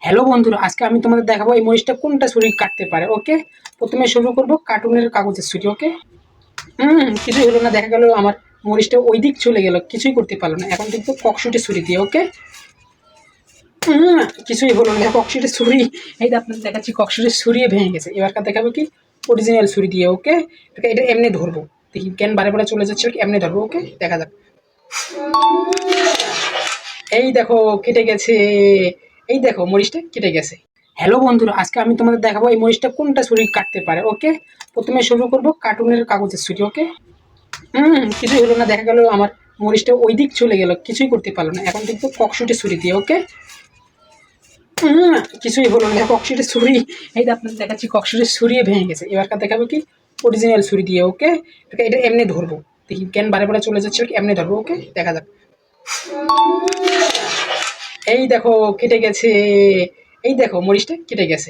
Hello বন্ধুরা, আজকে আমি তোমাদের দেখাবো এই মরিচটা কোনটা ছুরি কাটতে পারে। ওকে, প্রথমে শুরু করব কার্টুনের কাগজের ছুরি। ওকে, কিছুই হলো না, দেখা গেল আমার মরিচটা ওই দিক চলে গেল, কিছুই করতে পারলো না। এখন কিন্তু ককশুটি ছুরি দিয়ে। ওকে, হুম কিছুই হলো না, ককশুটি ছুরি। এই যে আপনাদের দেখাচ্ছি, ককশুটি ছুরি ভেঙে গেছে। এবারকার দেখাবো কি অরিজিনাল ছুরি দিয়ে। ওকে, এটা এমনি ধরবো, দেখি কেন বারে বারে চলে যাচ্ছে, এমনি ধরবো। ওকে, দেখা যাক। এই দেখো কেটে গেছে, এই দেখো মরিচটা কেটে গেছে। হ্যালো বন্ধুরা, আজকে আমি তোমাদের দেখাবো এই মরিচটা কোনটা ছুরি কাটতে পারে। ওকে, প্রথমে শুরু করব কার্টুনের কাগজের ছুরি। ওকে, কিছুই হলো না, দেখা গেল আমার মরিচটা ওই দিক চলে গেল, কিছুই করতে পারলো না। এখন কিন্তু ককশুটি ছুরি দিয়ে। ওকে, কিছুই হলো না, ককশুটি ছুরি। এই যে আপনাদের দেখাচ্ছি, ককশুটি ছুরি ভেঙে গেছে। এবারকার দেখাবো কি অরিজিনাল ছুরি দিয়ে। ওকে, এটা এমনি ধরবো, দেখি কেন বারে বারে চলে যাচ্ছে, এমনি ধরবো। ওকে, দেখা যাক। এই দেখো কেটে গেছে, এই দেখো মরিচটা কেটে গেছে।